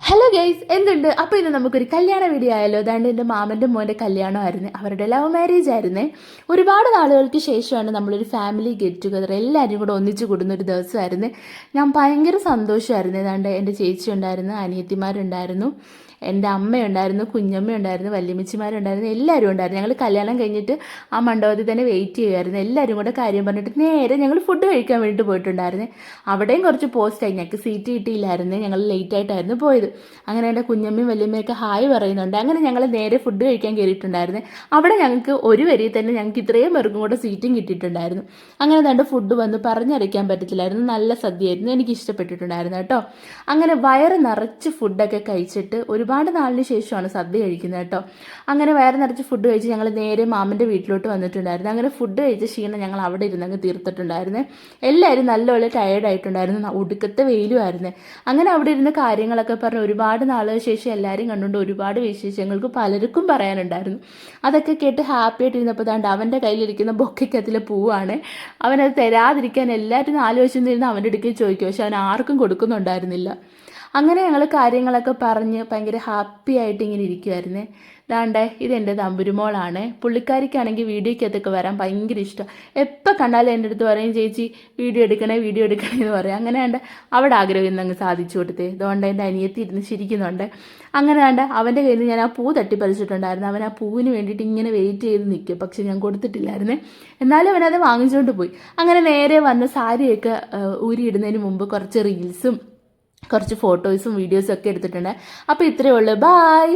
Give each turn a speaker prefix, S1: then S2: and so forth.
S1: Hello guys, എന്തുണ്ട്? അപ്പോൾ ഇന്ന് നമുക്കൊരു കല്യാണ വീഡിയോ ആയല്ലോ. അതാണ്ട് എൻ്റെ മാമൻ്റെ മോൻ്റെ കല്യാണമായിരുന്നു. അവരുടെ ലവ് മാരേജ് ആയിരുന്നേ. ഒരുപാട് നാളുകൾക്ക് ശേഷമാണ് നമ്മളൊരു ഫാമിലി ഗെറ്റ് ടുഗദർ എല്ലാവരും കൂടെ ഒന്നിച്ച് കൂടുന്ന ഒരു ദിവസമായിരുന്നു. ഞാൻ ഭയങ്കര സന്തോഷമായിരുന്നു. ഏതാണ്ട് എൻ്റെ ചേച്ചി ഉണ്ടായിരുന്നു, അനിയത്തിമാരുണ്ടായിരുന്നു, എൻ്റെ അമ്മയുണ്ടായിരുന്നു, കുഞ്ഞമ്മയുണ്ടായിരുന്നു, വല്യമ്മച്ചിമാരുണ്ടായിരുന്നു, എല്ലാവരും ഉണ്ടായിരുന്നു. ഞങ്ങൾ കല്യാണം കഴിഞ്ഞിട്ട് ആ മണ്ഡപത്തിൽ തന്നെ വെയിറ്റ് ചെയ്യുമായിരുന്നു. എല്ലാവരും കൂടെ കാര്യം പറഞ്ഞിട്ട് നേരെ ഞങ്ങൾ ഫുഡ് കഴിക്കാൻ വേണ്ടിയിട്ട് പോയിട്ടുണ്ടായിരുന്നു. അവിടെയും കുറച്ച് പോസ്റ്റായി, ഞങ്ങൾക്ക് സീറ്റ് കിട്ടിയില്ലായിരുന്നു, ഞങ്ങൾ ലേറ്റായിട്ടായിരുന്നു പോയത്. അങ്ങനെ എൻ്റെ കുഞ്ഞമ്മയും വല്യമ്മയൊക്കെ ഹായ് പറയുന്നുണ്ട്. അങ്ങനെ ഞങ്ങൾ നേരെ ഫുഡ് കഴിക്കാൻ കയറിയിട്ടുണ്ടായിരുന്നു. അവിടെ ഞങ്ങൾക്ക് ഒരു വരിയിൽ തന്നെ ഞങ്ങൾക്ക് ഇത്രയും പേർക്കും കൂടെ സീറ്റും കിട്ടിയിട്ടുണ്ടായിരുന്നു. അങ്ങനെ തന്നെ ഫുഡ് വന്ന് പറഞ്ഞറിയിക്കാൻ പറ്റത്തില്ലായിരുന്നു. നല്ല സദ്യയായിരുന്നു, എനിക്ക് ഇഷ്ടപ്പെട്ടിട്ടുണ്ടായിരുന്നു കേട്ടോ. അങ്ങനെ വയറ് നിറച്ച് ഫുഡൊക്കെ കഴിച്ചിട്ട് ഒരുപാട് നാളിന് ശേഷമാണ് സദ്യ കഴിക്കുന്നത് കേട്ടോ. അങ്ങനെ വയറ് നിറച്ച് ഫുഡ് കഴിച്ച് ഞങ്ങൾ നേരെ മാമൻ്റെ വീട്ടിലോട്ട് വന്നിട്ടുണ്ടായിരുന്നു. അങ്ങനെ ഫുഡ് കഴിച്ച ക്ഷീണം ഞങ്ങൾ അവിടെ ഇരുന്നങ്ങ് തീർത്തിട്ടുണ്ടായിരുന്നു. എല്ലാവരും നല്ലപോലെ ടയേർഡായിട്ടുണ്ടായിരുന്നു, ഒടുക്കത്തെ വെയിലുമായിരുന്നു. അങ്ങനെ അവിടെ ഇരുന്ന് കാര്യങ്ങളൊക്കെ പറഞ്ഞ് ഒരുപാട് നാളുകൾക്ക് ശേഷം എല്ലാവരും കണ്ടുകൊണ്ട് ഒരുപാട് വിശേഷങ്ങൾക്ക് പലർക്കും പറയാനുണ്ടായിരുന്നു. അതൊക്കെ കേട്ട് ഹാപ്പി ആയിട്ടിരുന്നപ്പോൾ ദാണ്ട് അവൻ്റെ കയ്യിലിരിക്കുന്ന ബൊക്കയ്ക്കത്തിലെ പൂവാണ്. അവനത് തരാതിരിക്കാൻ എല്ലാവരും ആലോചിച്ചു നിന്നിരുന്ന് അവൻ്റെ അടുക്കൽ ചോദിക്കും, പക്ഷെ അവൻ ആർക്കും കൊടുക്കുന്നുണ്ടായിരുന്നില്ല. അങ്ങനെ ഞങ്ങൾ കാര്യങ്ങളൊക്കെ പറഞ്ഞ് ഭയങ്കര ഹാപ്പി ആയിട്ട് ഇങ്ങനെ ഇരിക്കുമായിരുന്നേ. ദാണ്ടേ ഇതെൻ്റെ തമ്പുരുമോളാണ്. പുള്ളിക്കാരിക്കാണെങ്കിൽ വീഡിയോയ്ക്കകത്തൊക്കെ വരാൻ ഭയങ്കര ഇഷ്ടം. എപ്പോൾ കണ്ടാലും എൻ്റെ അടുത്ത് പറയും, ചേച്ചി വീഡിയോ എടുക്കണേ എന്ന് പറയും. അങ്ങനെ വേണ്ട അവിടെ ആഗ്രഹം ഇന്നങ്ങ് സാധിച്ചു കൊടുത്തേ. അതുകൊണ്ട് എൻ്റെ അനിയത്തി ഇരുന്ന് ചിരിക്കുന്നുണ്ട്. അങ്ങനെ വേണ്ട അവൻ്റെ കയ്യിൽ നിന്ന് ഞാൻ ആ പൂ തട്ടിപ്പറിച്ചിട്ടുണ്ടായിരുന്നു. അവൻ ആ പൂവിന് വേണ്ടിയിട്ട് ഇങ്ങനെ വെയിറ്റ് ചെയ്ത് നിൽക്കും, പക്ഷെ ഞാൻ കൊടുത്തിട്ടില്ലായിരുന്നേ. എന്നാലും അവനത് വാങ്ങിച്ചുകൊണ്ട് പോയി. അങ്ങനെ നേരെ വന്ന് സാരിയൊക്കെ ഊരിയിടുന്നതിന് മുമ്പ് കുറച്ച് റീൽസും കുറച്ച് ഫോട്ടോസും വീഡിയോസും ഒക്കെ എടുത്തിട്ടുണ്ട്. അപ്പോൾ ഇത്രയേ ഉള്ളൂ. ബായ്.